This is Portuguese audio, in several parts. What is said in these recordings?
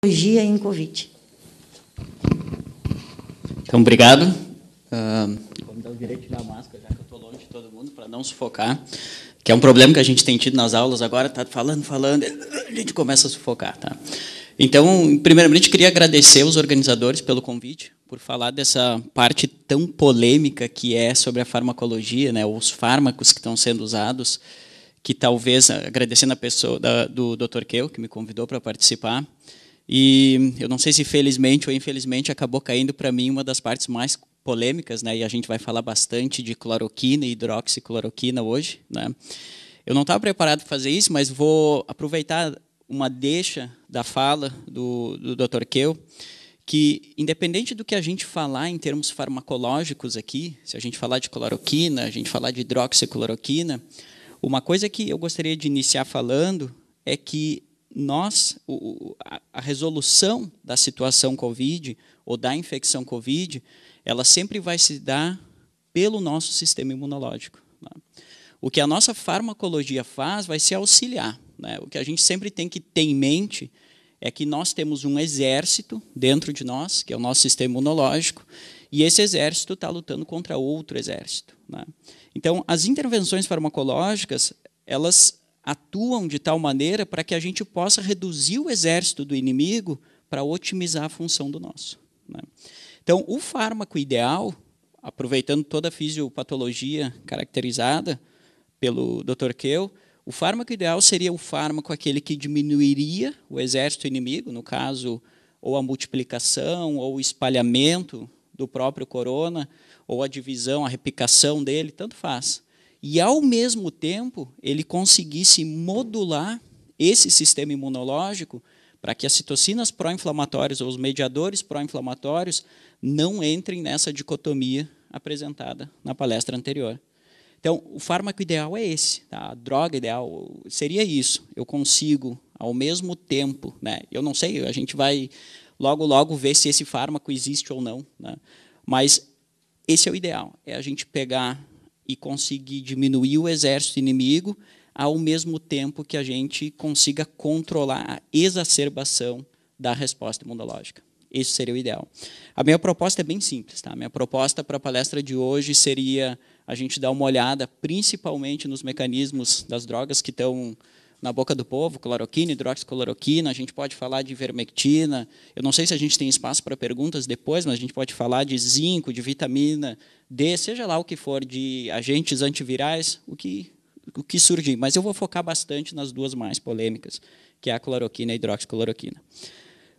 Farmacologia em Covid. Então, obrigado. Vamos dar o direito de tirar a máscara, já que eu estou longe de todo mundo, para não sufocar, que é um problema que a gente tem tido nas aulas agora, está falando, a gente começa a sufocar. Tá? Então, primeiramente, queria agradecer os organizadores pelo convite, por falar dessa parte tão polêmica que é sobre a farmacologia, né, os fármacos que estão sendo usados, que talvez, agradecendo a pessoa do Dr. Keu, que me convidou para participar, e eu não sei se felizmente ou infelizmente acabou caindo para mim uma das partes mais polêmicas, né, e a gente vai falar bastante de cloroquina e hidroxicloroquina hoje. Né. Eu não estava preparado para fazer isso, mas vou aproveitar uma deixa da fala do Dr. Keu, que, independente do que a gente falar em termos farmacológicos aqui, se a gente falar de cloroquina, a gente falar de hidroxicloroquina, uma coisa que eu gostaria de iniciar falando é que a resolução da situação COVID ou da infecção COVID, ela sempre vai se dar pelo nosso sistema imunológico. Né? O que a nossa farmacologia faz vai ser auxiliar. Né? O que a gente sempre tem que ter em mente é que nós temos um exército dentro de nós, que é o nosso sistema imunológico, e esse exército está lutando contra outro exército. Né? Então, as intervenções farmacológicas, elas atuam de tal maneira para que a gente possa reduzir o exército do inimigo para otimizar a função do nosso. Né? Então, o fármaco ideal, aproveitando toda a fisiopatologia caracterizada pelo Dr. Keu, o fármaco ideal seria o fármaco aquele que diminuiria o exército inimigo, no caso, ou a multiplicação, ou o espalhamento do próprio corona, ou a divisão, a replicação dele, tanto faz. E, ao mesmo tempo, ele conseguisse modular esse sistema imunológico para que as citocinas pró-inflamatórias ou os mediadores pró-inflamatórios não entrem nessa dicotomia apresentada na palestra anterior. Então, o fármaco ideal é esse, tá? A droga ideal seria isso. Eu consigo, ao mesmo tempo, né? Eu não sei, a gente vai logo ver se esse fármaco existe ou não, né? Mas esse é o ideal, é a gente pegar e conseguir diminuir o exército inimigo ao mesmo tempo que a gente consiga controlar a exacerbação da resposta imunológica. Esse seria o ideal. A minha proposta é bem simples. Tá? A minha proposta para a palestra de hoje seria a gente dar uma olhada principalmente nos mecanismos das drogas que estão na boca do povo, cloroquina, hidroxicloroquina, a gente pode falar de ivermectina, eu não sei se a gente tem espaço para perguntas depois, mas a gente pode falar de zinco, de vitamina D, seja lá o que for, de agentes antivirais, o que surgir. Mas eu vou focar bastante nas duas mais polêmicas, que é a cloroquina e a hidroxicloroquina.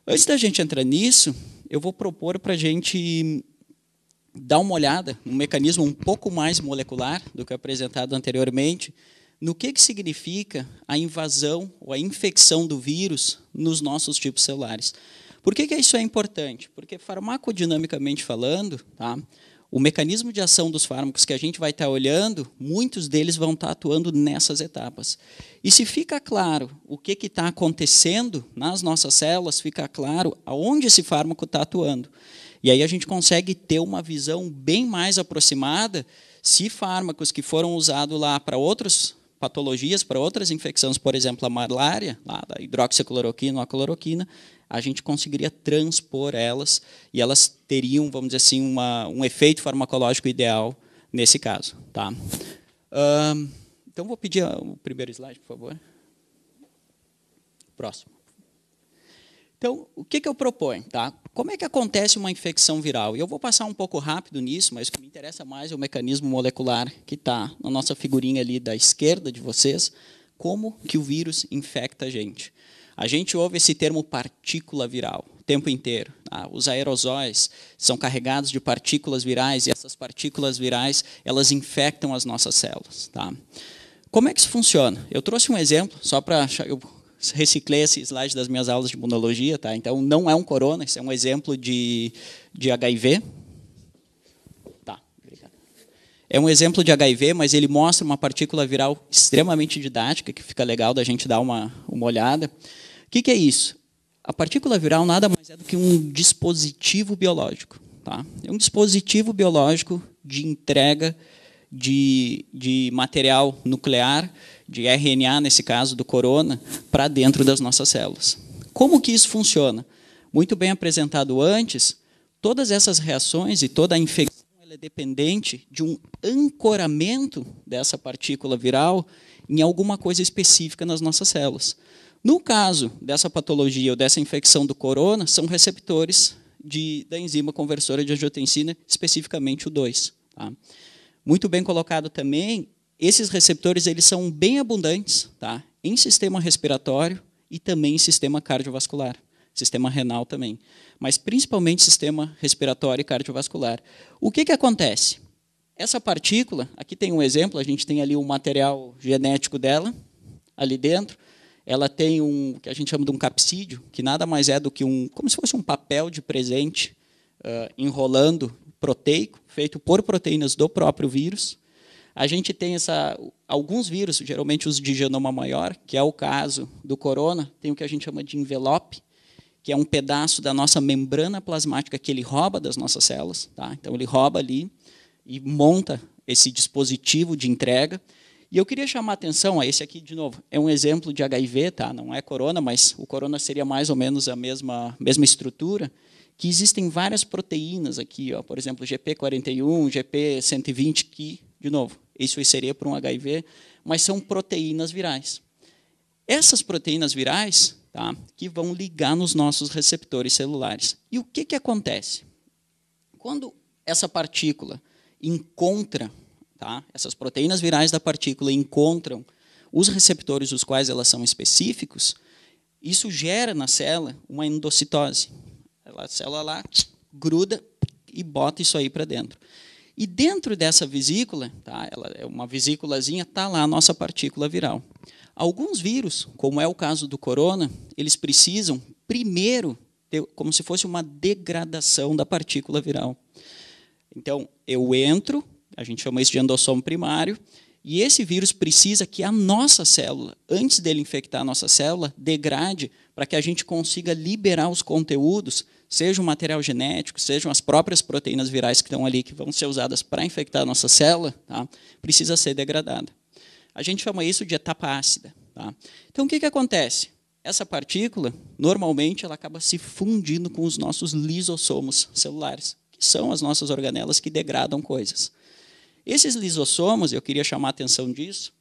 Antes da gente entrar nisso, eu vou propor para a gente dar uma olhada num mecanismo um pouco mais molecular do que apresentado anteriormente, no que significa a invasão ou a infecção do vírus nos nossos tipos celulares. Por que isso é importante? Porque, farmacodinamicamente falando, tá, o mecanismo de ação dos fármacos que a gente vai estar olhando, muitos deles vão estar atuando nessas etapas. E se fica claro o que está acontecendo nas nossas células, fica claro aonde esse fármaco está atuando. E aí a gente consegue ter uma visão bem mais aproximada se fármacos que foram usados lá para outras patologias, para outras infecções, por exemplo, a malária, lá da hidroxicloroquina ou a cloroquina, a gente conseguiria transpor elas e elas teriam, vamos dizer assim, um efeito farmacológico ideal nesse caso. Tá? Então, vou pedir o primeiro slide, por favor. Próximo. Então, o que eu proponho? Tá? Como é que acontece uma infecção viral? E eu vou passar um pouco rápido nisso, mas o que me interessa mais é o mecanismo molecular que está na nossa figurinha ali da esquerda de vocês, como que o vírus infecta a gente. A gente ouve esse termo partícula viral o tempo inteiro. Tá? Os aerosóis são carregados de partículas virais e essas partículas virais elas infectam as nossas células. Tá? Como é que isso funciona? Eu trouxe um exemplo, só para... Eu reciclei esse slide das minhas aulas de imunologia. Tá? Então, não é um corona, isso é um exemplo de HIV. Tá, obrigado. É um exemplo de HIV, mas ele mostra uma partícula viral extremamente didática, que fica legal da gente dar uma olhada. O que é isso? A partícula viral nada mais é do que um dispositivo biológico. Tá? É um dispositivo biológico de entrega de material nuclear, de RNA, nesse caso, do corona, para dentro das nossas células. como que isso funciona? Muito bem apresentado antes, todas essas reações e toda a infecção ela é dependente de um ancoramento dessa partícula viral em alguma coisa específica nas nossas células. No caso dessa patologia ou dessa infecção do corona, são receptores da enzima conversora de angiotensina, especificamente o 2. Tá? Muito bem colocado também, esses receptores eles são bem abundantes, tá? Em sistema respiratório e também em sistema cardiovascular, sistema renal também, mas principalmente sistema respiratório e cardiovascular. O que acontece? Essa partícula, aqui tem um exemplo, a gente tem ali um material genético dela, ali dentro, ela tem um que a gente chama de um capsídeo, que nada mais é do que como se fosse um papel de presente enrolando proteico, feito por proteínas do próprio vírus. A gente tem alguns vírus, geralmente os de genoma maior, que é o caso do corona, tem o que a gente chama de envelope, que é um pedaço da nossa membrana plasmática que ele rouba das nossas células. Tá? Então, ele rouba ali e monta esse dispositivo de entrega. E eu queria chamar a atenção, esse aqui, de novo, é um exemplo de HIV, tá? Não é corona, mas o corona seria mais ou menos a mesma estrutura, que existem várias proteínas aqui, ó, por exemplo, GP41, GP120, que, de novo, isso seria para um HIV, mas são proteínas virais. Essas proteínas virais, tá, que vão ligar nos nossos receptores celulares. E o que acontece? Quando essa partícula encontra, tá, essas proteínas virais da partícula encontram os receptores dos quais elas são específicos, isso gera na célula uma endocitose. A célula lá gruda e bota isso aí para dentro. E dentro dessa vesícula, tá, ela é uma vesículazinha, está lá a nossa partícula viral. Alguns vírus, como é o caso do corona, eles precisam primeiro ter como se fosse uma degradação da partícula viral. Então, eu entro, a gente chama isso de endossomo primário, e esse vírus precisa que a nossa célula, antes dele infectar a nossa célula, degrade para que a gente consiga liberar os conteúdos, seja o material genético, sejam as próprias proteínas virais que estão ali, que vão ser usadas para infectar a nossa célula, tá? Precisa ser degradada. A gente chama isso de etapa ácida. Tá? Então, o que acontece? Essa partícula, normalmente, ela acaba se fundindo com os nossos lisossomos celulares, que são as nossas organelas que degradam coisas. Esses lisossomos, eu queria chamar a atenção disso,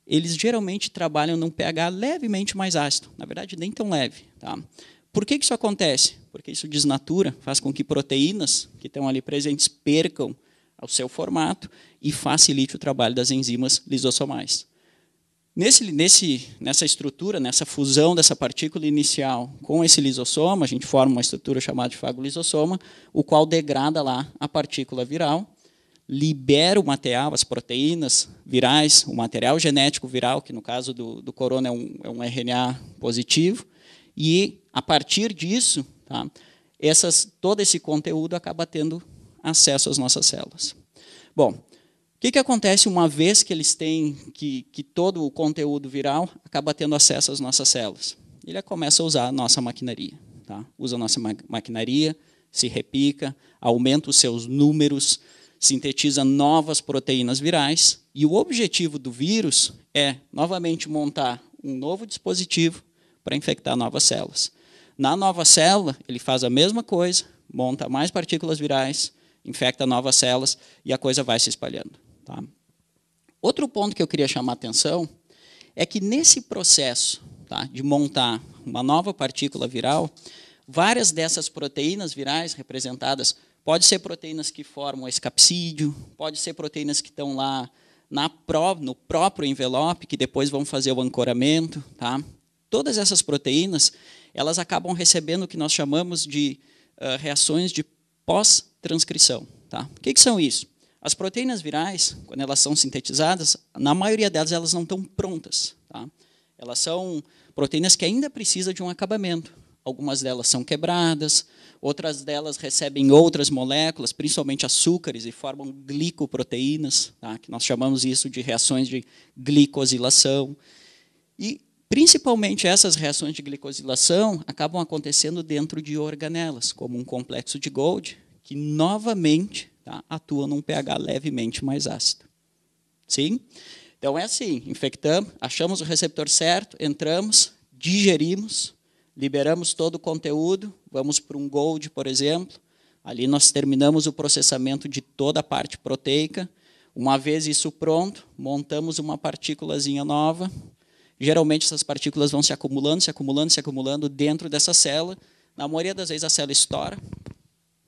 eles geralmente trabalham num pH levemente mais ácido, na verdade, nem tão leve. Tá? Por que isso acontece? Porque isso desnatura, faz com que proteínas que estão ali presentes percam o seu formato e facilite o trabalho das enzimas lisossomais. Nessa estrutura, nessa fusão dessa partícula inicial com esse lisossoma, a gente forma uma estrutura chamada de fagolisossoma, o qual degrada lá a partícula viral, libera o material, as proteínas virais, o material genético viral, que no caso do corona é um RNA positivo, e a partir disso, tá, todo esse conteúdo acaba tendo acesso às nossas células. Bom, o que acontece uma vez que eles têm, que todo o conteúdo viral acaba tendo acesso às nossas células? Ele começa a usar a nossa maquinaria. Tá? Usa a nossa maquinaria, se repica, aumenta os seus números, sintetiza novas proteínas virais, e o objetivo do vírus é, novamente, montar um novo dispositivo para infectar novas células. Na nova célula, ele faz a mesma coisa, monta mais partículas virais, infecta novas células, e a coisa vai se espalhando. Tá? Outro ponto que eu queria chamar a atenção é que nesse processo, tá, de montar uma nova partícula viral, várias dessas proteínas virais representadas, pode ser proteínas que formam esse capsídeo, pode ser proteínas que estão lá no próprio envelope, que depois vão fazer o ancoramento. Tá? Todas essas proteínas, elas acabam recebendo o que nós chamamos de reações de pós-transcrição. Tá? O que são isso? As proteínas virais, quando elas são sintetizadas, na maioria delas elas não estão prontas. Tá? Elas são proteínas que ainda precisam de um acabamento. Algumas delas são quebradas, outras delas recebem outras moléculas, principalmente açúcares, e formam glicoproteínas, tá? Que nós chamamos isso de reações de glicosilação. E, principalmente, essas reações de glicosilação acabam acontecendo dentro de organelas, como um complexo de Golgi, que, novamente, tá, atua num pH levemente mais ácido. Sim? Então, é assim, infectamos, achamos o receptor certo, entramos, digerimos, liberamos todo o conteúdo, vamos para um Gold, por exemplo. Ali nós terminamos o processamento de toda a parte proteica. Uma vez isso pronto, montamos uma partículazinha nova. Geralmente essas partículas vão se acumulando, se acumulando, se acumulando dentro dessa célula. Na maioria das vezes a célula estoura.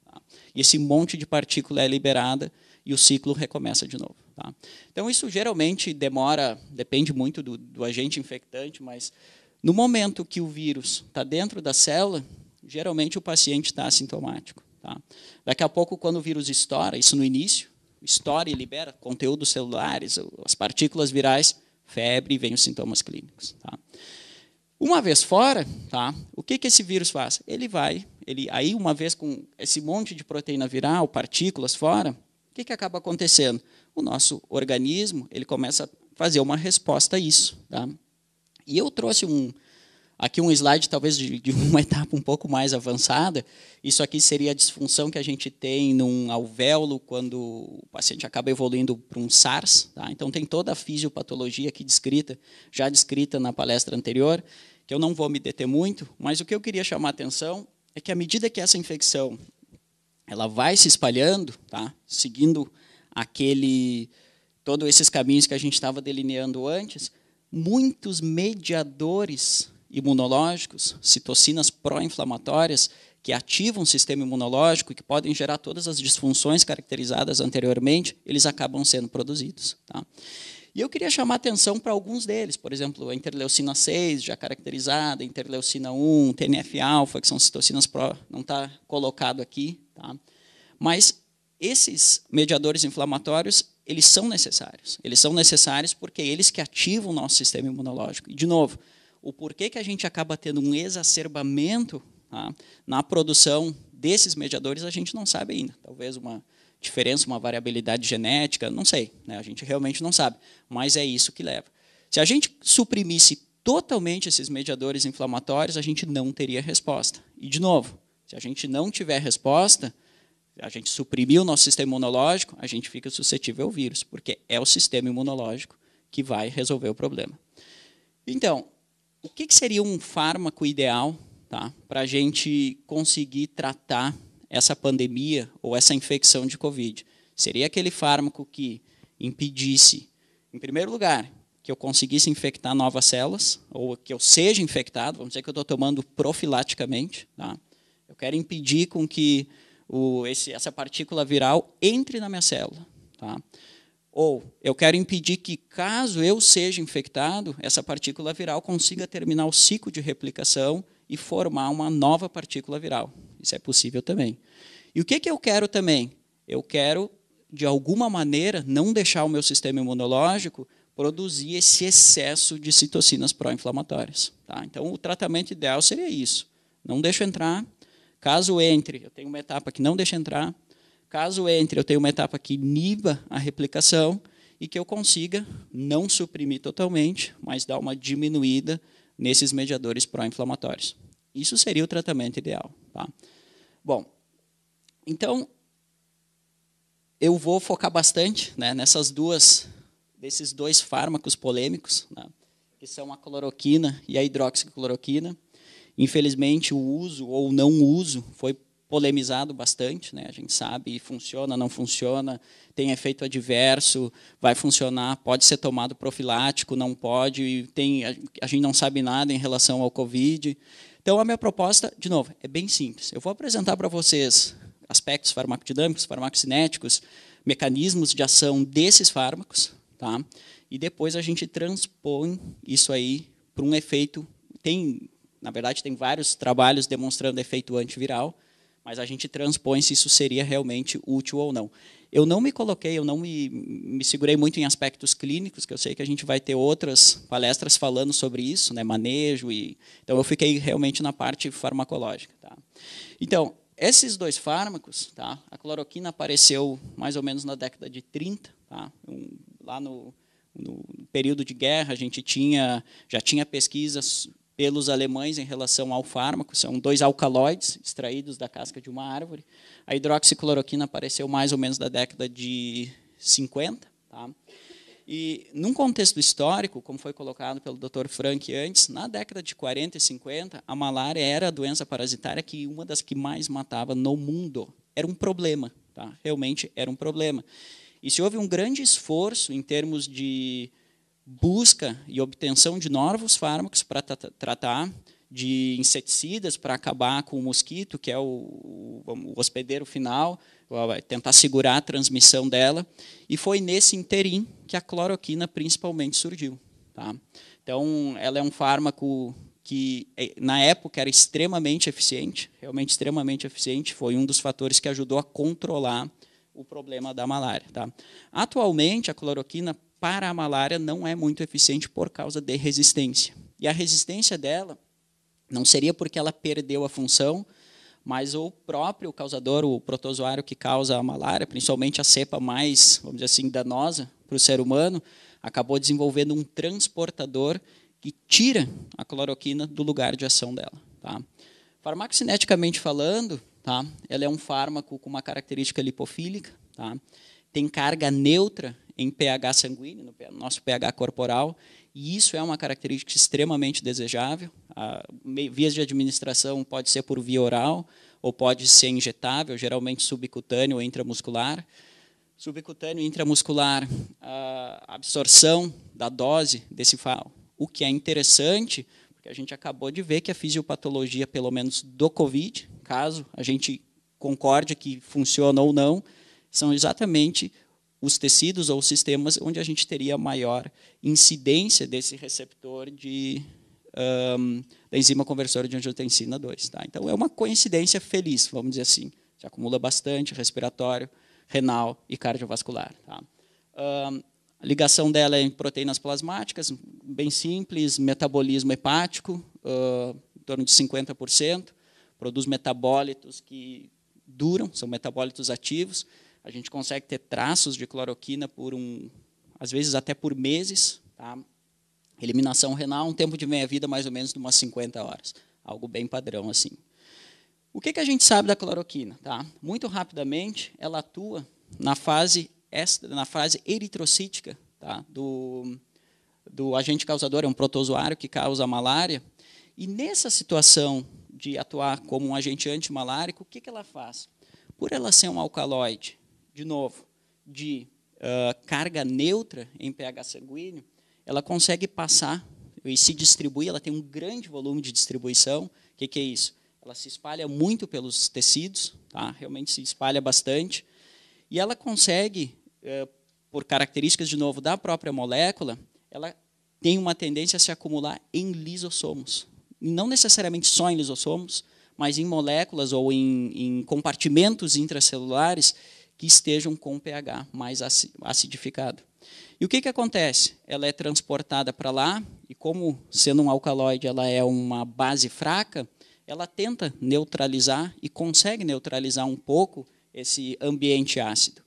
Tá? E esse monte de partícula é liberada e o ciclo recomeça de novo. Tá? Então isso geralmente demora, depende muito do agente infectante, mas no momento que o vírus está dentro da célula, geralmente o paciente está assintomático. Tá? Daqui a pouco, quando o vírus estoura, isso no início, estoura e libera conteúdos celulares, as partículas virais, febre e vem os sintomas clínicos. Tá? Uma vez fora, tá, o que esse vírus faz? Aí uma vez com esse monte de proteína viral, partículas fora, o que acaba acontecendo? O nosso organismo ele começa a fazer uma resposta a isso. Tá? E eu trouxe aqui um slide talvez de uma etapa um pouco mais avançada. Isso aqui seria a disfunção que a gente tem num alvéolo quando o paciente acaba evoluindo para um SARS. Tá? Então tem toda a fisiopatologia aqui já descrita na palestra anterior, que eu não vou me deter muito, mas o que eu queria chamar a atenção é que à medida que essa infecção ela vai se espalhando, tá? Seguindo todos esses caminhos que a gente estava delineando antes, muitos mediadores imunológicos, citocinas pró-inflamatórias, que ativam o sistema imunológico, que podem gerar todas as disfunções caracterizadas anteriormente, eles acabam sendo produzidos. Tá? E eu queria chamar a atenção para alguns deles, por exemplo, a interleucina 6, já caracterizada, a interleucina 1, TNF-alfa, que são citocinas pró, não está colocado aqui. Tá? Mas esses mediadores inflamatórios, eles são necessários. Eles são necessários porque eles que ativam o nosso sistema imunológico. E, de novo, o porquê que a gente acaba tendo um exacerbamento, tá, na produção desses mediadores, a gente não sabe ainda. Talvez uma diferença, uma variabilidade genética, não sei. Né? A gente realmente não sabe. Mas é isso que leva. Se a gente suprimisse totalmente esses mediadores inflamatórios, a gente não teria resposta. E, de novo, se a gente não tiver resposta, a gente suprimir o nosso sistema imunológico, a gente fica suscetível ao vírus, porque é o sistema imunológico que vai resolver o problema. Então, o que seria um fármaco ideal, tá, para a gente conseguir tratar essa pandemia ou essa infecção de Covid? Seria aquele fármaco que impedisse, em primeiro lugar, que eu conseguisse infectar novas células, ou que eu seja infectado, vamos dizer que eu estou tomando profilaticamente. Tá? Eu quero impedir com que essa partícula viral entre na minha célula. Tá? Ou eu quero impedir que, caso eu seja infectado, essa partícula viral consiga terminar o ciclo de replicação e formar uma nova partícula viral. Isso é possível também. E o que eu quero também? Eu quero, de alguma maneira, não deixar o meu sistema imunológico produzir esse excesso de citocinas pró-inflamatórias. Tá? Então, o tratamento ideal seria isso. Não deixo entrar. Caso entre, eu tenho uma etapa que não deixa entrar. Caso entre, eu tenho uma etapa que iniba a replicação e que eu consiga não suprimir totalmente, mas dar uma diminuída nesses mediadores pró-inflamatórios. Isso seria o tratamento ideal. Tá? Bom, então, eu vou focar bastante, né, desses dois fármacos polêmicos, né, que são a cloroquina e a hidroxicloroquina. Infelizmente, o uso ou não uso foi polemizado bastante, né? A gente sabe, funciona, não funciona, tem efeito adverso, vai funcionar, pode ser tomado profilático, não pode, a gente não sabe nada em relação ao Covid. Então, a minha proposta, de novo, é bem simples. Eu vou apresentar para vocês aspectos farmacodinâmicos, farmacocinéticos, mecanismos de ação desses fármacos, tá? E depois a gente transpõe isso aí para um efeito. Na verdade, tem vários trabalhos demonstrando efeito antiviral, mas a gente transpõe se isso seria realmente útil ou não. Eu não me segurei muito em aspectos clínicos, que eu sei que a gente vai ter outras palestras falando sobre isso, né, manejo, então eu fiquei realmente na parte farmacológica. Tá? Então, esses dois fármacos, tá, a cloroquina apareceu mais ou menos na década de 30, tá, lá no período de guerra, a gente já tinha pesquisas pelos alemães em relação ao fármaco, são 2 alcaloides extraídos da casca de uma árvore. A hidroxicloroquina apareceu mais ou menos da década de 50. Tá? E, num contexto histórico, como foi colocado pelo Dr. Frank antes, na década de 40 e 50, a malária era a doença parasitária que uma das que mais matava no mundo. Era um problema, tá? Realmente era um problema. E se houve um grande esforço em termos de busca e obtenção de novos fármacos para tratar, de inseticidas para acabar com o mosquito, que é o hospedeiro final, tentar segurar a transmissão dela, e foi nesse interim que a cloroquina principalmente surgiu. Tá? Então, ela é um fármaco que, na época, era extremamente eficiente, realmente extremamente eficiente, foi um dos fatores que ajudou a controlar o problema da malária. Tá? Atualmente, a cloroquina para a malária não é muito eficiente por causa de resistência. E a resistência dela não seria porque ela perdeu a função, mas o próprio causador, o protozoário que causa a malária, principalmente a cepa mais, vamos dizer assim, danosa para o ser humano, acabou desenvolvendo um transportador que tira a cloroquina do lugar de ação dela. Tá? Farmacocineticamente falando, tá? Ela é um fármaco com uma característica lipofílica, tá? Tem carga neutra em pH sanguíneo, no nosso pH corporal, e isso é uma característica extremamente desejável. Vias de administração pode ser por via oral, ou pode ser injetável, geralmente subcutâneo ou intramuscular. Subcutâneo e intramuscular, a absorção da dose desse fármaco, o que é interessante, porque a gente acabou de ver que a fisiopatologia, pelo menos do COVID, caso a gente concorde que funciona ou não, são exatamente os tecidos ou os sistemas onde a gente teria maior incidência desse receptor da enzima conversora de angiotensina 2. Tá? Então, é uma coincidência feliz, vamos dizer assim. Se acumula bastante respiratório, renal e cardiovascular. Tá? A ligação dela é em proteínas plasmáticas, bem simples, metabolismo hepático, em torno de 50%, produz metabólitos que duram, são metabólitos ativos. A gente consegue ter traços de cloroquina por às vezes até por meses. Tá? Eliminação renal, um tempo de meia-vida mais ou menos de umas 50 horas. Algo bem padrão assim. O que a gente sabe da cloroquina? Tá? Muito rapidamente, ela atua na fase eritrocítica, tá? do agente causador, é um protozoário que causa a malária. E nessa situação de atuar como um agente antimalárico, o que ela faz? Por ela ser um alcaloide, de novo, de carga neutra em pH sanguíneo, ela consegue passar e se distribuir, ela tem um grande volume de distribuição. O que é isso? Ela se espalha muito pelos tecidos, tá? Realmente se espalha bastante, e ela consegue, por características, de novo, da própria molécula, ela tem uma tendência a se acumular em lisossomos. Não necessariamente só em lisossomos, mas em moléculas ou em compartimentos intracelulares que estejam com pH mais acidificado. E o que acontece? Ela é transportada para lá, e como, sendo um alcaloide, ela é uma base fraca, ela tenta neutralizar e consegue neutralizar um pouco esse ambiente ácido.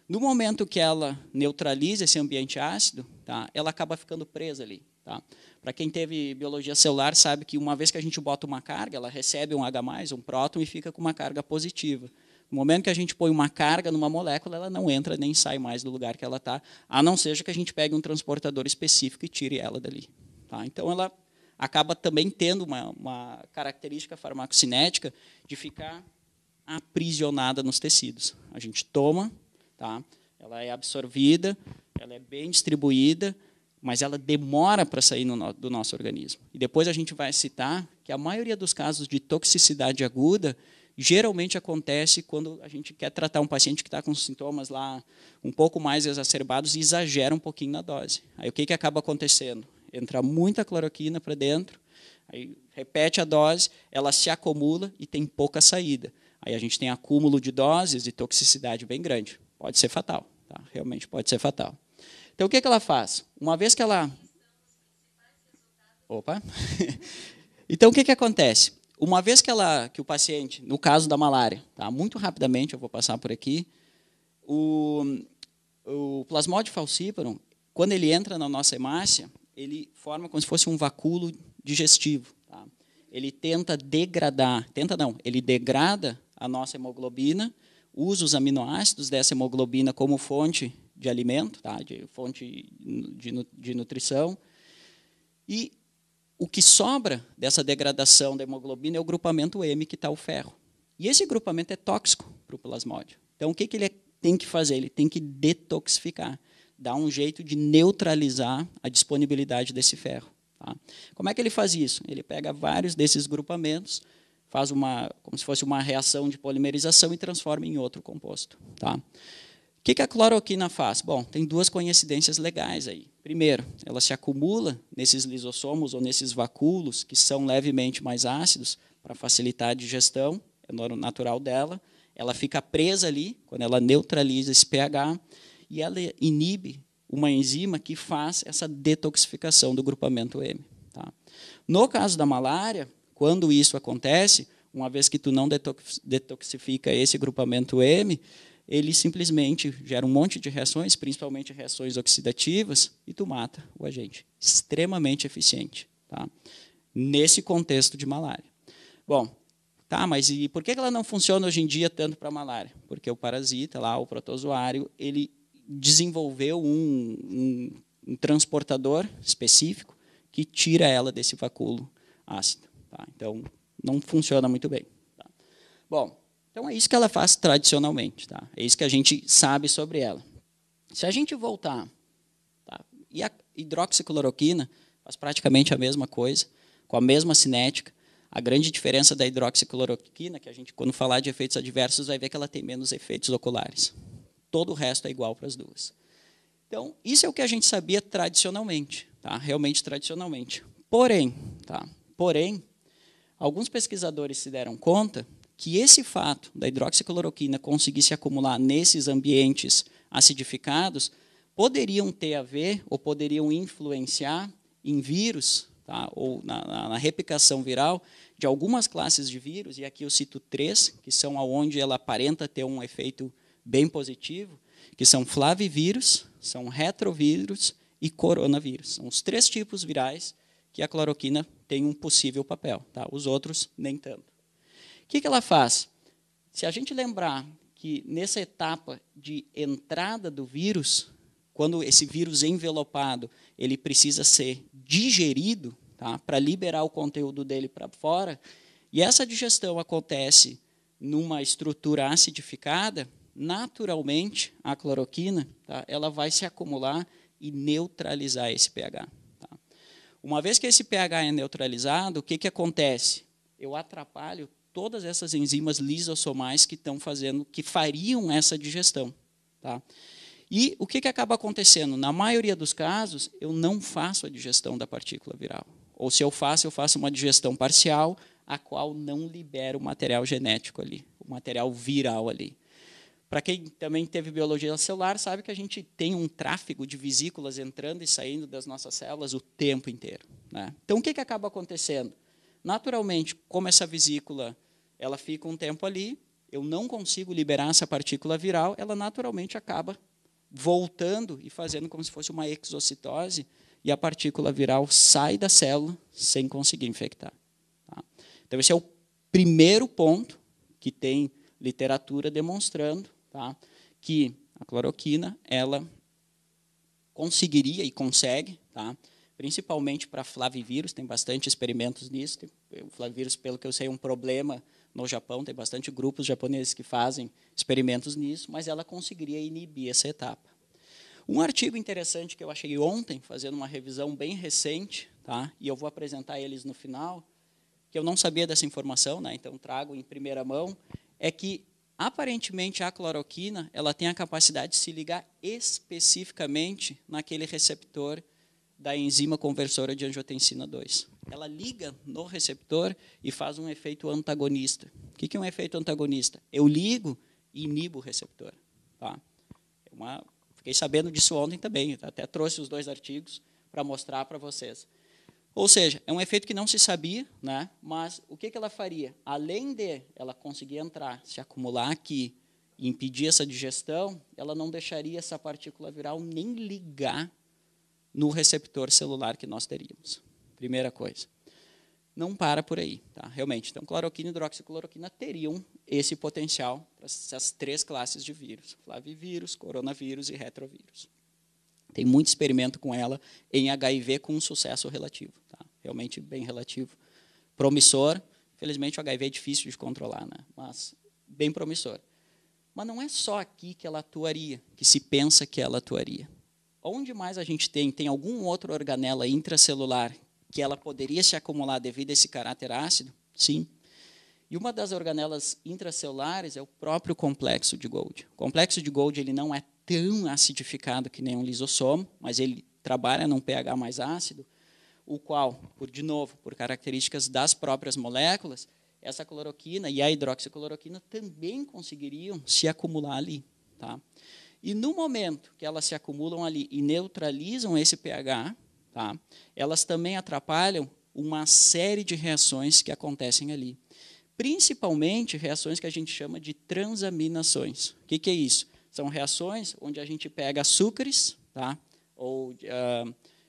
No momento que ela neutraliza esse ambiente ácido, tá, ela acaba ficando presa ali. Tá? Para quem teve biologia celular, sabe que uma vez que a gente bota uma carga, ela recebe um H+, um próton, e fica com uma carga positiva. No momento que a gente põe uma carga numa molécula, ela não entra nem sai mais do lugar que ela está, a não ser que a gente pegue um transportador específico e tire ela dali. Tá? Então, ela acaba também tendo uma característica farmacocinética de ficar aprisionada nos tecidos. A gente toma, tá? Ela é absorvida, ela é bem distribuída, mas ela demora para sair do nosso organismo. E depois a gente vai citar que a maioria dos casos de toxicidade aguda geralmente acontece quando a gente quer tratar um paciente que está com sintomas lá um pouco mais exacerbados e exagera um pouquinho na dose. Aí o que acaba acontecendo? Entra muita cloroquina para dentro, aí repete a dose, ela se acumula e tem pouca saída. Aí a gente tem acúmulo de doses e toxicidade bem grande. Pode ser fatal, tá? Realmente pode ser fatal. Então, o que ela faz? Uma vez que ela... Opa! Então, o que acontece? Uma vez que o paciente, no caso da malária, tá? Muito rapidamente, eu vou passar por aqui, o Plasmodium falciparum, quando ele entra na nossa hemácia, ele forma como se fosse um vacúolo digestivo. Tá? Ele tenta degradar, ele degrada a nossa hemoglobina, usa os aminoácidos dessa hemoglobina como fonte de alimento, tá? De fonte de nutrição. E o que sobra dessa degradação da hemoglobina é o grupamento M, que está o ferro. E esse grupamento é tóxico para o plasmódio. Então, o que ele tem que fazer? Ele tem que detoxificar, dar um jeito de neutralizar a disponibilidade desse ferro. Tá? Como é que ele faz isso? Ele pega vários desses grupamentos, faz como se fosse uma reação de polimerização e transforma em outro composto. Tá? O que a cloroquina faz? Bom, tem duas coincidências legais aí. Primeiro, ela se acumula nesses lisossomos ou nesses vacúolos, que são levemente mais ácidos, para facilitar a digestão, é natural dela. Ela fica presa ali, quando ela neutraliza esse pH, e ela inibe uma enzima que faz essa detoxificação do grupamento M. Tá? No caso da malária, quando isso acontece, uma vez que tu não detoxifica esse grupamento M, ele simplesmente gera um monte de reações, principalmente reações oxidativas, e tu mata o agente. Extremamente eficiente, tá? Nesse contexto de malária. Bom, tá, mas e por que ela não funciona hoje em dia tanto para malária? Porque o parasita, lá, o protozoário, ele desenvolveu um transportador específico que tira ela desse vacúolo ácido. Tá? Então, não funciona muito bem. Tá? Bom, então é isso que ela faz tradicionalmente. Tá? É isso que a gente sabe sobre ela. Se a gente voltar, tá? E a hidroxicloroquina faz praticamente a mesma coisa, com a mesma cinética. A grande diferença da hidroxicloroquina, que a gente, quando falar de efeitos adversos, vai ver que ela tem menos efeitos oculares. Todo o resto é igual para as duas. Então, isso é o que a gente sabia tradicionalmente, tá? Realmente tradicionalmente. Porém, alguns pesquisadores se deram conta que esse fato da hidroxicloroquina conseguir se acumular nesses ambientes acidificados poderiam ter a ver ou poderiam influenciar em vírus, tá? Ou na replicação viral de algumas classes de vírus, e aqui eu cito 3, que são onde ela aparenta ter um efeito bem positivo, que são flavivírus, são retrovírus e coronavírus. São os 3 tipos virais que a cloroquina tem um possível papel. Tá? Os outros, nem tanto. O que ela faz? Se a gente lembrar que nessa etapa de entrada do vírus, quando esse vírus envelopado ele precisa ser digerido, tá? Para liberar o conteúdo dele para fora, e essa digestão acontece numa estrutura acidificada, naturalmente, a cloroquina, tá, ela vai se acumular e neutralizar esse pH. Tá? Uma vez que esse pH é neutralizado, o que acontece? Eu atrapalho todas essas enzimas lisossomais que fariam essa digestão. Tá? E o que acaba acontecendo? Na maioria dos casos, eu não faço a digestão da partícula viral. Ou se eu faço uma digestão parcial, a qual não libera o material genético ali, o material viral ali. Para quem também teve biologia celular, sabe que a gente tem um tráfego de vesículas entrando e saindo das nossas células o tempo inteiro. Né? Então, o que acaba acontecendo? Naturalmente, como essa vesícula ela fica um tempo ali, eu não consigo liberar essa partícula viral, ela naturalmente acaba voltando e fazendo como se fosse uma exocitose, e a partícula viral sai da célula sem conseguir infectar. Tá? Então, esse é o primeiro ponto que tem literatura demonstrando, tá, que a cloroquina ela conseguiria e consegue, tá, principalmente para flavivírus, tem bastante experimentos nisso. O flavivírus, pelo que eu sei, é um problema no Japão, tem bastante grupos japoneses que fazem experimentos nisso, mas ela conseguiria inibir essa etapa. Um artigo interessante que eu achei ontem, fazendo uma revisão bem recente, tá, e eu vou apresentar eles no final, que eu não sabia dessa informação, né, então trago em primeira mão, é que, aparentemente, a cloroquina ela tem a capacidade de se ligar especificamente naquele receptor da enzima conversora de angiotensina 2. Ela liga no receptor e faz um efeito antagonista. O que é um efeito antagonista? Eu ligo e inibo o receptor. Tá? Fiquei sabendo disso ontem também, até trouxe os 2 artigos para mostrar para vocês. Ou seja, é um efeito que não se sabia, né? Mas o que ela faria? Além de ela conseguir entrar, se acumular aqui e impedir essa digestão, ela não deixaria essa partícula viral nem ligar no receptor celular que nós teríamos. Primeira coisa. não para por aí, tá? Realmente. Então, cloroquina e hidroxicloroquina teriam esse potencial para essas 3 classes de vírus: flavivírus, coronavírus e retrovírus. Tem muito experimento com ela em HIV com um sucesso relativo, tá? Realmente bem relativo. Promissor. Infelizmente, o HIV é difícil de controlar, né? Mas bem promissor. Mas não é só aqui que ela atuaria, que se pensa que ela atuaria. Onde mais a gente tem algum outro organela intracelular que ela poderia se acumular devido a esse caráter ácido? Sim. E uma das organelas intracelulares é o próprio complexo de Golgi. O complexo de Golgi ele não é tão acidificado que nem um lisossomo, mas ele trabalha num pH mais ácido, o qual, de novo, por características das próprias moléculas, essa cloroquina e a hidroxicloroquina também conseguiriam se acumular ali. Tá? E no momento que elas se acumulam ali e neutralizam esse pH, tá, elas também atrapalham uma série de reações que acontecem ali. Principalmente reações que a gente chama de transaminações. O que é isso? São reações onde a gente pega açúcares, tá? Ou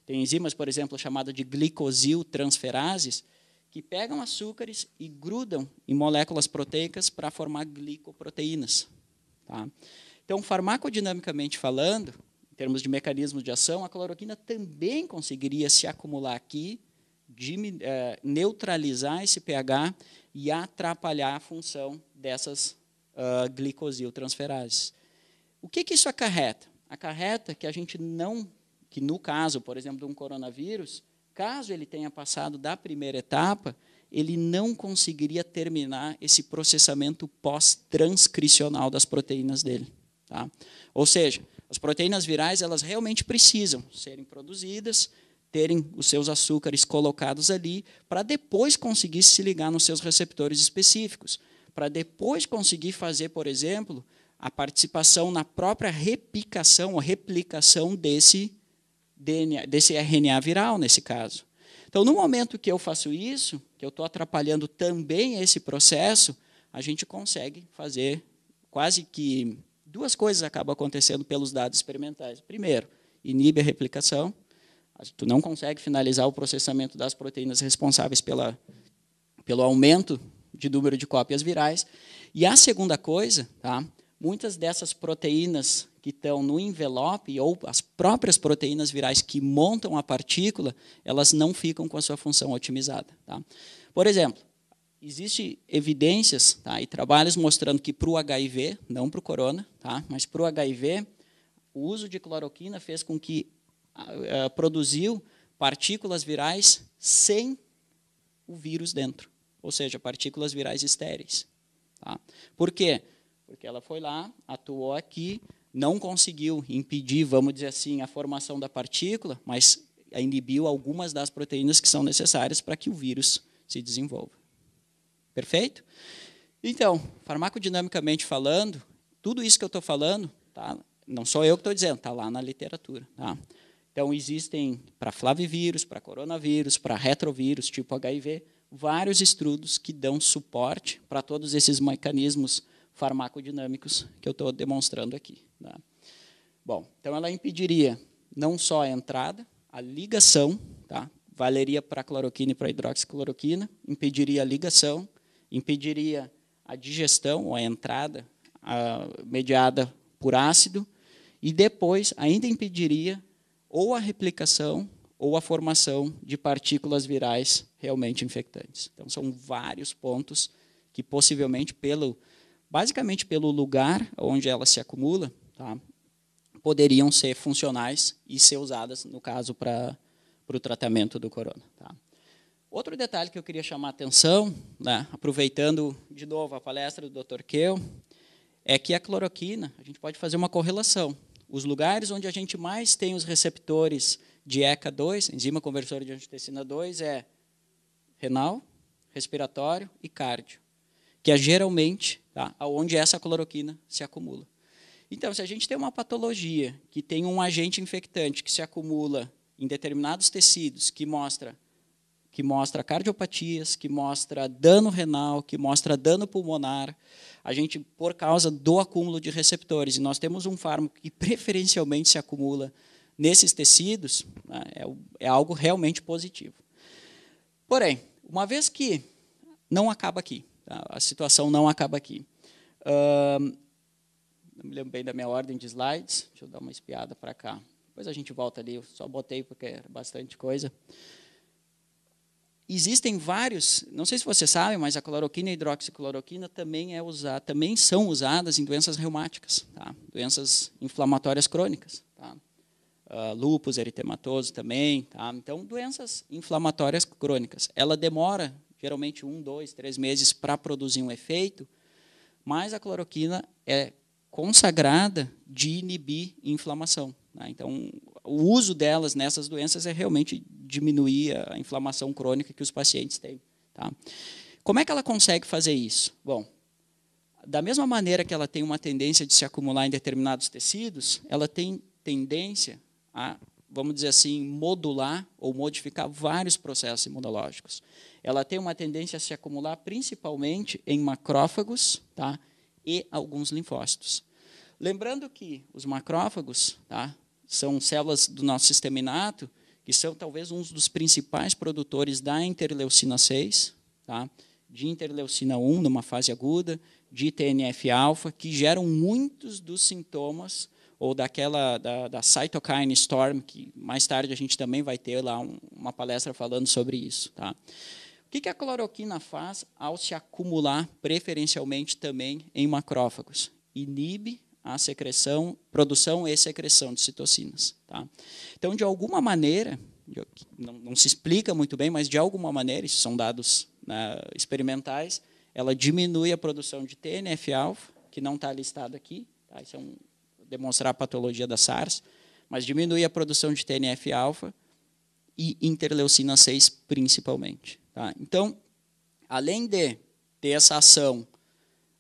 tem enzimas, por exemplo, chamadas de glicosiltransferases, que pegam açúcares e grudam em moléculas proteicas para formar glicoproteínas. Tá? Então, farmacodinamicamente falando, em termos de mecanismos de ação, a cloroquina também conseguiria se acumular aqui, neutralizar esse pH e atrapalhar a função dessas glicosiltransferases. O que isso acarreta? Acarreta que a gente não, que no caso, por exemplo, de um coronavírus, caso ele tenha passado da primeira etapa, ele não conseguiria terminar esse processamento pós-transcricional das proteínas dele. Tá? Ou seja, as proteínas virais elas realmente precisam serem produzidas, terem os seus açúcares colocados ali, para depois conseguir se ligar nos seus receptores específicos, para depois conseguir fazer, por exemplo, a participação na própria replicação ou replicação desse DNA, desse RNA viral, nesse caso. Então, no momento que eu faço isso, que eu estou atrapalhando também esse processo, a gente consegue fazer quase que 2 coisas acabam acontecendo pelos dados experimentais. Primeiro, inibe a replicação. Tu não consegue finalizar o processamento das proteínas responsáveis pelo aumento de número de cópias virais. E a segunda coisa, tá? Muitas dessas proteínas que estão no envelope, ou as próprias proteínas virais que montam a partícula, elas não ficam com a sua função otimizada. Tá? Por exemplo, existem evidências, tá, e trabalhos mostrando que para o HIV, não para o corona, tá, mas para o HIV, o uso de cloroquina fez com que produziu partículas virais sem o vírus dentro, ou seja, partículas virais estéreis. Tá? Por quê? Porque ela foi lá, atuou aqui, não conseguiu impedir, vamos dizer assim, a formação da partícula, mas inibiu algumas das proteínas que são necessárias para que o vírus se desenvolva. Perfeito? Então, farmacodinamicamente falando, tudo isso que eu estou falando, tá? Não sou eu que estou dizendo, está lá na literatura. Tá? Então, existem para flavivírus, para coronavírus, para retrovírus, tipo HIV, vários estudos que dão suporte para todos esses mecanismos farmacodinâmicos que eu estou demonstrando aqui. Tá? Bom, então ela impediria não só a entrada, a ligação, tá? Valeria para a cloroquina e para a hidroxicloroquina, impediria a ligação, impediria a digestão, ou a entrada mediada por ácido, e depois ainda impediria ou a replicação ou a formação de partículas virais realmente infectantes. Então, são vários pontos que possivelmente, basicamente pelo lugar onde ela se acumula, tá, poderiam ser funcionais e ser usadas, no caso, para o tratamento do corona. Tá. Outro detalhe que eu queria chamar a atenção, né, aproveitando de novo a palestra do Dr. Kehl, é que a cloroquina, a gente pode fazer uma correlação. Os lugares onde a gente mais tem os receptores de ECA2, enzima conversora de angiotensina 2, é renal, respiratório e cardio, que é geralmente, tá, onde essa cloroquina se acumula. Então, se a gente tem uma patologia que tem um agente infectante que se acumula em determinados tecidos, que mostra cardiopatias, que mostra dano renal, que mostra dano pulmonar, a gente, por causa do acúmulo de receptores, e nós temos um fármaco que preferencialmente se acumula nesses tecidos, né, é algo realmente positivo. Porém, uma vez que não acaba aqui, tá? A situação não acaba aqui. Não me lembro bem da minha ordem de slides, deixa eu dar uma espiada para cá. Depois a gente volta ali, eu só botei porque era bastante coisa. Existem vários, não sei se você sabe, mas a cloroquina e a hidroxicloroquina também são usadas em doenças reumáticas, tá? Doenças inflamatórias crônicas, tá? Lúpus eritematoso também, tá? Então, doenças inflamatórias crônicas. Ela demora, geralmente, 1, 2, 3 meses para produzir um efeito, mas a cloroquina é consagrada de inibir inflamação, tá? Então, o uso delas nessas doenças é realmente diminuir a inflamação crônica que os pacientes têm, tá? Como é que ela consegue fazer isso? Bom, da mesma maneira que ela tem uma tendência de se acumular em determinados tecidos, ela tem tendência a, vamos dizer assim, modular ou modificar vários processos imunológicos. Ela tem uma tendência a se acumular principalmente em macrófagos, tá? E alguns linfócitos. Lembrando que os macrófagos, tá, são células do nosso sistema inato, que são talvez um dos principais produtores da interleucina 6, tá, de interleucina 1 numa fase aguda, de TNF-alfa, que geram muitos dos sintomas, ou da cytokine storm, que mais tarde a gente também vai ter lá uma palestra falando sobre isso. Tá? O que a cloroquina faz ao se acumular preferencialmente também em macrófagos? Inibe a secreção, produção e secreção de citocinas. Tá? Então, de alguma maneira, não se explica muito bem, mas de alguma maneira, isso são dados, né, experimentais, ela diminui a produção de TNF-alfa, que não está listado aqui, tá? Isso é demonstrar a patologia da SARS, mas diminui a produção de TNF-alfa e interleucina 6 principalmente. Tá? Então, além de ter essa ação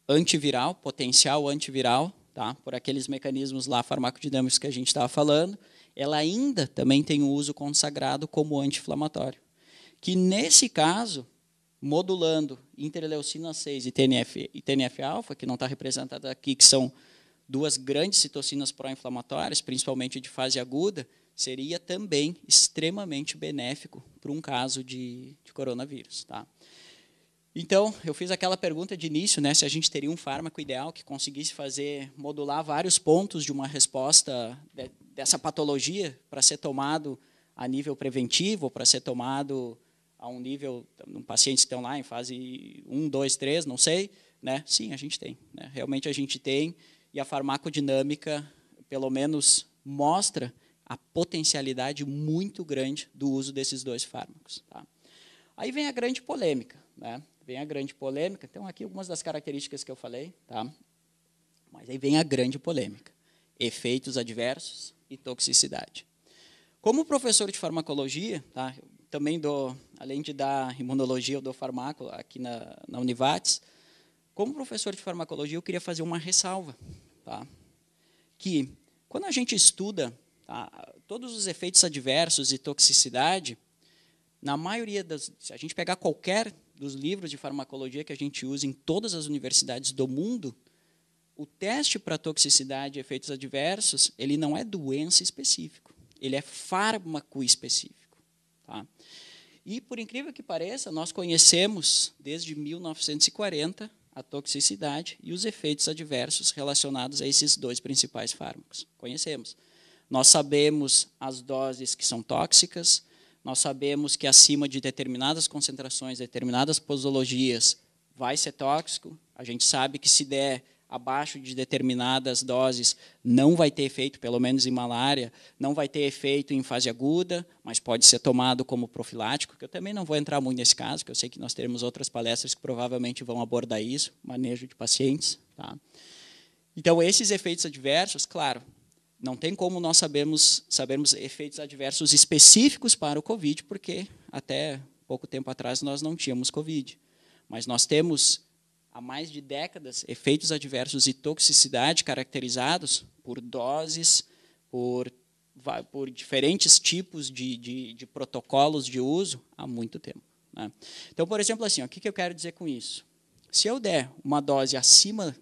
antiviral, potencial antiviral, tá? Por aqueles mecanismos lá farmacodinâmicos que a gente estava falando, ela ainda também tem um uso consagrado como anti-inflamatório, que nesse caso, modulando interleucina 6 e TNF-alfa, que não está representado aqui, que são duas grandes citocinas pró-inflamatórias, principalmente de fase aguda, seria também extremamente benéfico para um caso de coronavírus. Tá? Então, eu fiz aquela pergunta de início, né, se a gente teria um fármaco ideal que conseguisse modular vários pontos de uma resposta dessa patologia para ser tomado a nível preventivo, ou para ser tomado a um nível, pacientes que estão lá em fase 1, 2, 3, não sei, né? Sim, a gente tem. Né? Realmente a gente tem, e a farmacodinâmica, pelo menos, mostra a potencialidade muito grande do uso desses dois fármacos. Tá? Aí vem a grande polêmica. Né? Vem a grande polêmica. Então, aqui algumas das características que eu falei. Tá? Mas aí vem a grande polêmica. Efeitos adversos e toxicidade. Como professor de farmacologia, tá? Eu também dou, além de dar imunologia, eu dou farmaco aqui na Univates. Como professor de farmacologia, eu queria fazer uma ressalva. Tá? Que, quando a gente estuda, tá, todos os efeitos adversos e toxicidade, na maioria se a gente pegar qualquer dos livros de farmacologia que a gente usa em todas as universidades do mundo, o teste para toxicidade e efeitos adversos, ele não é doença específico, ele é fármaco específico. Tá? E, por incrível que pareça, nós conhecemos, desde 1940, a toxicidade e os efeitos adversos relacionados a esses dois principais fármacos. Conhecemos. Nós sabemos as doses que são tóxicas, nós sabemos que acima de determinadas concentrações, determinadas posologias, vai ser tóxico. A gente sabe que se der abaixo de determinadas doses, não vai ter efeito, pelo menos em malária, não vai ter efeito em fase aguda, mas pode ser tomado como profilático, que eu também não vou entrar muito nesse caso, que eu sei que nós teremos outras palestras que provavelmente vão abordar isso, manejo de pacientes. Tá? Então, esses efeitos adversos, claro, não tem como nós sabermos efeitos adversos específicos para o COVID, porque até pouco tempo atrás nós não tínhamos COVID. Mas nós temos, há mais de décadas, efeitos adversos e toxicidade caracterizados por doses, por diferentes tipos de protocolos de uso há muito tempo. Né? Então, por exemplo, assim, ó, o que eu quero dizer com isso? Se eu der uma dose acima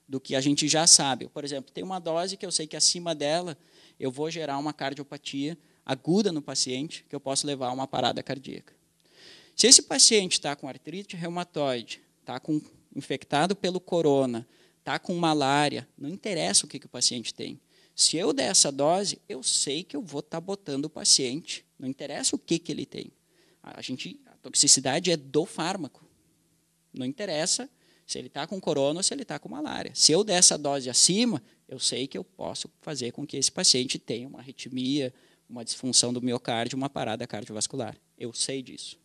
do que a gente já sabe, por exemplo, tem uma dose que eu sei que acima dela eu vou gerar uma cardiopatia aguda no paciente, que eu posso levar a uma parada cardíaca. Se esse paciente está com artrite reumatoide, está infectado pelo corona, está com malária, não interessa o que o paciente tem. Se eu der essa dose, eu sei que eu vou estar botando o paciente, não interessa o que ele tem. A toxicidade é do fármaco, não interessa se ele está com corona ou se ele está com malária. Se eu der essa dose acima, eu sei que eu posso fazer com que esse paciente tenha uma arritmia, uma disfunção do miocárdio, uma parada cardiovascular. Eu sei disso.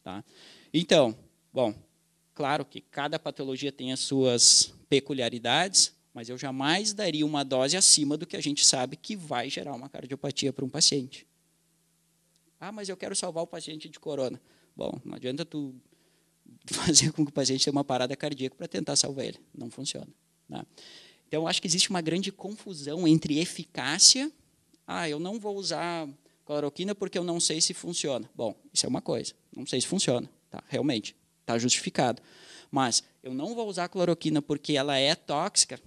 Tá? Então, bom, claro que cada patologia tem as suas peculiaridades, mas eu jamais daria uma dose acima do que a gente sabe que vai gerar uma cardiopatia para um paciente. Ah, mas eu quero salvar o paciente de corona. Bom, não adianta tu fazer com que o paciente tenha uma parada cardíaca para tentar salvar ele. Não funciona. Né? Então, acho que existe uma grande confusão entre eficácia. Ah, eu não vou usar cloroquina porque eu não sei se funciona. Bom, isso é uma coisa. Não sei se funciona. Tá, realmente, está justificado. Mas eu não vou usar cloroquina porque ela é tóxica.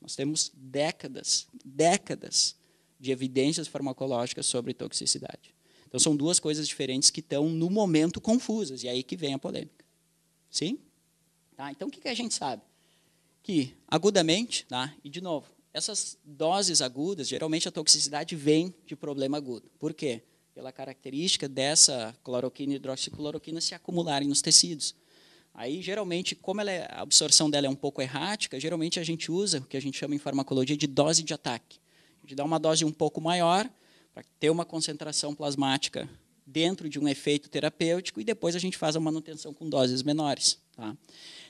Nós temos décadas de evidências farmacológicas sobre toxicidade. Então, são duas coisas diferentes que estão, no momento, confusas. E aí que vem a polêmica. Sim? Tá, então, o que a gente sabe? Que, agudamente, tá, e, de novo, essas doses agudas, geralmente a toxicidade vem de problema agudo. Por quê? Pela característica dessa cloroquina e hidroxicloroquina se acumularem nos tecidos. Aí, geralmente, como a absorção dela é um pouco errática, geralmente a gente usa o que a gente chama em farmacologia de dose de ataque. A gente dá uma dose um pouco maior, para ter uma concentração plasmática dentro de um efeito terapêutico, e depois a gente faz a manutenção com doses menores. Tá?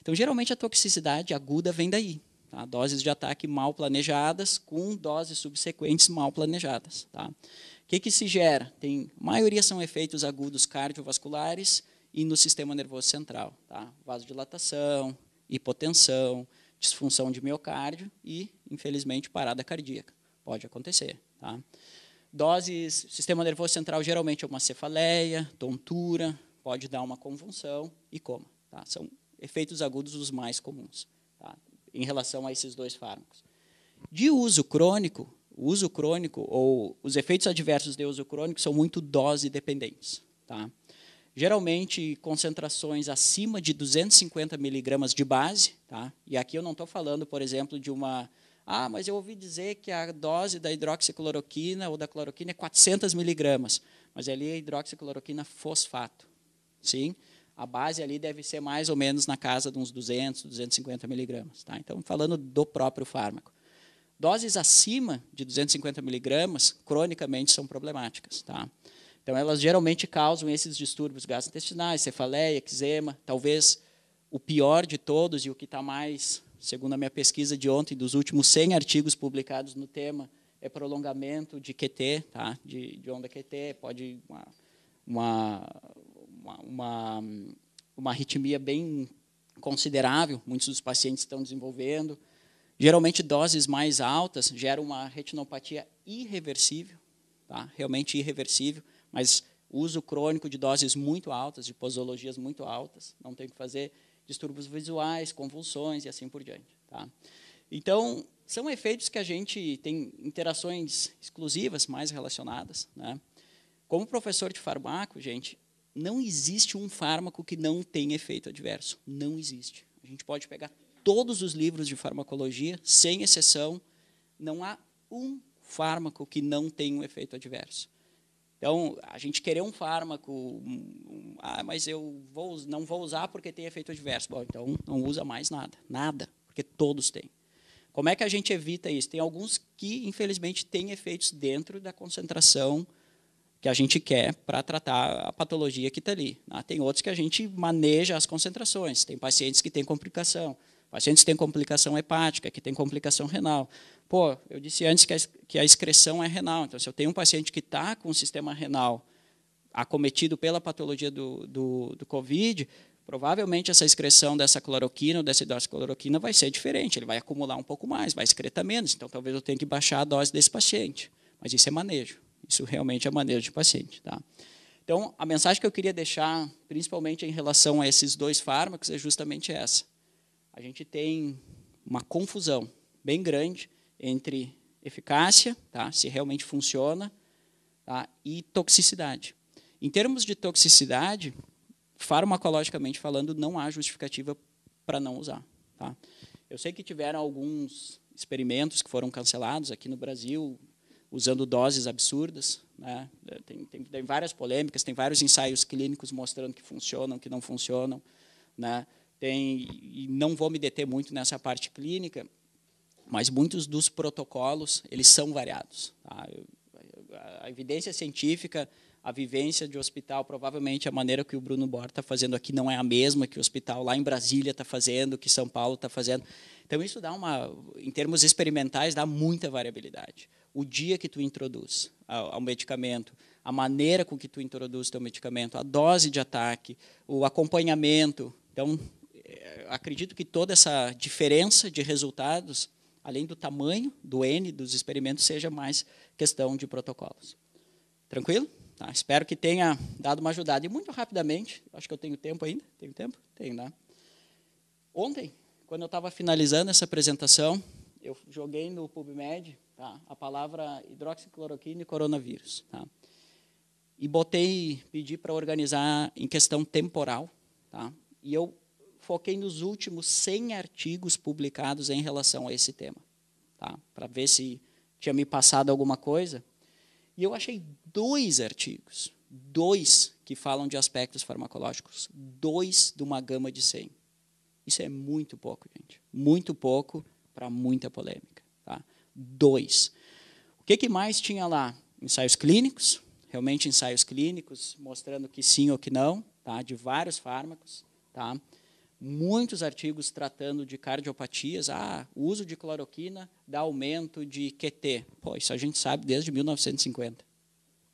Então, geralmente, a toxicidade aguda vem daí. Tá? Doses de ataque mal planejadas, com doses subsequentes mal planejadas. Tá? O que se gera? A maioria são efeitos agudos cardiovasculares e no sistema nervoso central. Tá? Vasodilatação, hipotensão, disfunção de miocárdio e, infelizmente, parada cardíaca. Pode acontecer. Tá? Doses, sistema nervoso central geralmente é uma cefaleia, tontura, pode dar uma convulsão e coma. Tá? São efeitos agudos os mais comuns, tá? Em relação a esses dois fármacos. De uso crônico ou os efeitos adversos de uso crônico são muito dose dependentes. Tá? Geralmente, concentrações acima de 250 miligramas de base. Tá? E aqui eu não estou falando, por exemplo, de uma... Ah, mas eu ouvi dizer que a dose da hidroxicloroquina ou da cloroquina é 400 miligramas. Mas ali é hidroxicloroquina fosfato. Sim? A base ali deve ser mais ou menos na casa de uns 200, 250 miligramas. Tá? Então, falando do próprio fármaco. Doses acima de 250 miligramas, cronicamente, são problemáticas. Tá? Então, elas geralmente causam esses distúrbios gastrointestinais, cefaleia, eczema. Talvez o pior de todos e o que está mais... Segundo a minha pesquisa de ontem, dos últimos 100 artigos publicados no tema, é prolongamento de QT, tá? de onda QT, pode uma arritmia bem considerável, muitos dos pacientes estão desenvolvendo. Geralmente, doses mais altas geram uma retinopatia irreversível, tá? Realmente irreversível, mas uso crônico de doses muito altas, de posologias muito altas, não tem o que fazer, distúrbios visuais, convulsões e assim por diante. Tá? Então, são efeitos que a gente tem interações exclusivas mais relacionadas. Né? Como professor de farmaco, gente, não existe um fármaco que não tenha efeito adverso. Não existe. A gente pode pegar todos os livros de farmacologia, sem exceção, não há um fármaco que não tenha um efeito adverso. Então, a gente querer um fármaco, mas eu não vou usar porque tem efeito adverso. Bom, então, não usa mais nada, porque todos têm. Como é que a gente evita isso? Tem alguns que, infelizmente, têm efeitos dentro da concentração que a gente quer para tratar a patologia que está ali. Tem outros que a gente maneja as concentrações. Tem pacientes que têm complicação. Pacientes que têm complicação hepática, que têm complicação renal. Pô, eu disse antes que a excreção é renal. Então, se eu tenho um paciente que está com o sistema renal acometido pela patologia do COVID, provavelmente essa excreção dessa cloroquina ou dessa hidroxicloroquina vai ser diferente. Ele vai acumular um pouco mais, vai excretar menos. Então, talvez eu tenha que baixar a dose desse paciente. Mas isso é manejo. Isso realmente é manejo de paciente. Tá? Então, a mensagem que eu queria deixar, principalmente em relação a esses dois fármacos, é justamente essa. A gente tem uma confusão bem grande entre eficácia, tá? Se realmente funciona, tá? E toxicidade. Em termos de toxicidade, farmacologicamente falando, não há justificativa para não usar. Tá? Eu sei que tiveram alguns experimentos que foram cancelados aqui no Brasil, usando doses absurdas. Né? Tem várias polêmicas, tem vários ensaios clínicos mostrando que funcionam, que não funcionam. Né? E não vou me deter muito nessa parte clínica, mas muitos dos protocolos eles são variados. Tá? A evidência científica, a vivência de hospital, provavelmente a maneira que o Bruno Bor está fazendo aqui não é a mesma que o hospital lá em Brasília está fazendo, que São Paulo está fazendo. Então, isso dá em termos experimentais, dá muita variabilidade. O dia que tu introduz ao medicamento, a maneira com que tu introduz o teu medicamento, a dose de ataque, o acompanhamento. Então, acredito que toda essa diferença de resultados, além do tamanho do N dos experimentos, seja mais questão de protocolos. Tranquilo? Tá, espero que tenha dado uma ajudada. E muito rapidamente, acho que eu tenho tempo ainda. Tenho tempo? Tenho, né? Ontem, quando eu estava finalizando essa apresentação, eu joguei no PubMed a palavra hidroxicloroquina e coronavírus. Tá? E pedi para organizar em questão temporal. Tá? E eu foquei nos últimos 100 artigos publicados em relação a esse tema. Tá? Para ver se tinha me passado alguma coisa. E eu achei 2 artigos, 2 que falam de aspectos farmacológicos, 2 de uma gama de 100. Isso é muito pouco, gente. Muito pouco para muita polêmica. Tá? 2. O que mais tinha lá? Ensaios clínicos, realmente ensaios clínicos, mostrando que sim ou que não, tá? De vários fármacos. Tá? Muitos artigos tratando de cardiopatias. O uso de cloroquina dá aumento de QT. Pô, isso a gente sabe desde 1950.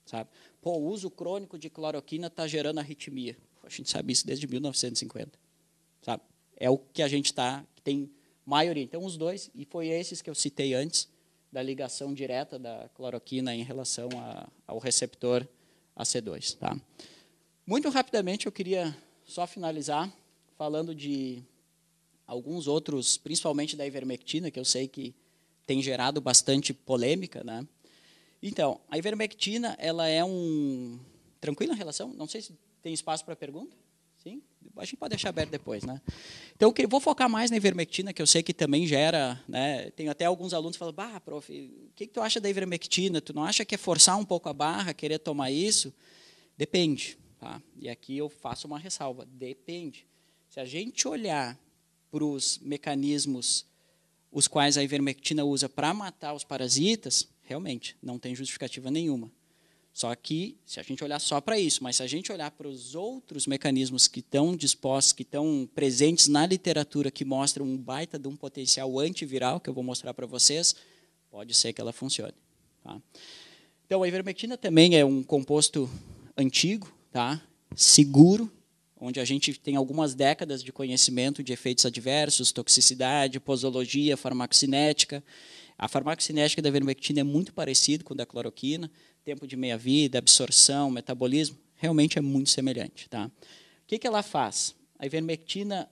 Sabe? Pô, o uso crônico de cloroquina está gerando arritmia. A gente sabe isso desde 1950. Sabe? É o que a gente tem maioria. Então, os 2, e foi esses que eu citei antes, da ligação direta da cloroquina em relação ao receptor AC2. Tá? Muito rapidamente, eu queria só finalizar falando de alguns outros, principalmente da ivermectina, que eu sei que tem gerado bastante polêmica. Né? Então, a ivermectina, ela é tranquila relação? Não sei se tem espaço para pergunta. Sim? A gente pode deixar aberto depois. Né? Então, eu vou focar mais na ivermectina, que eu sei que também gera... Né? Tem até alguns alunos que falam, prof, o que tu acha da ivermectina? Tu não acha que é forçar um pouco a barra, querer tomar isso? Depende. Tá? E aqui eu faço uma ressalva. Depende. Se a gente olhar para os mecanismos os quais a ivermectina usa para matar os parasitas, realmente, não tem justificativa nenhuma. Só que, se a gente olhar só para isso, mas se a gente olhar para os outros mecanismos que estão dispostos, que estão presentes na literatura, que mostram um baita de um potencial antiviral, que eu vou mostrar para vocês, pode ser que ela funcione. Tá? Então, a ivermectina também é um composto antigo, tá? Seguro, onde a gente tem algumas décadas de conhecimento de efeitos adversos, toxicidade, posologia, farmacocinética. A farmacocinética da ivermectina é muito parecida com a da cloroquina, tempo de meia-vida, absorção, metabolismo, realmente é muito semelhante. Tá? O que ela faz? A ivermectina,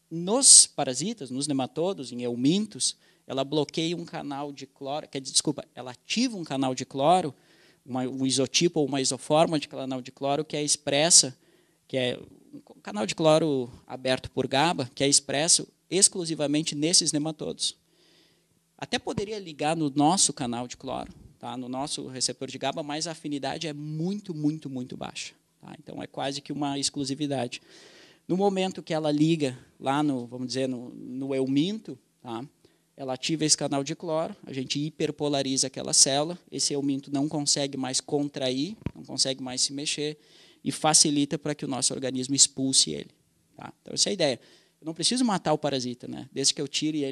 nos parasitas, nos nematodos, em eumintos, ela bloqueia um canal de cloro, ela ativa um canal de cloro, um isotipo ou uma isoforma de canal de cloro que é expressa, que é um canal de cloro aberto por GABA, que é expresso exclusivamente nesses nematodos. Até poderia ligar no nosso canal de cloro, tá? No nosso receptor de GABA, mas a afinidade é muito, muito, muito baixa. Tá? Então, é quase que uma exclusividade. No momento que ela liga lá vamos dizer, no euminto, tá? Ela ativa esse canal de cloro, a gente hiperpolariza aquela célula, esse euminto não consegue mais contrair, não consegue mais se mexer, e facilita para que o nosso organismo expulse ele. Tá? Então, essa é a ideia. Eu não preciso matar o parasita, né? Desde que eu tire ele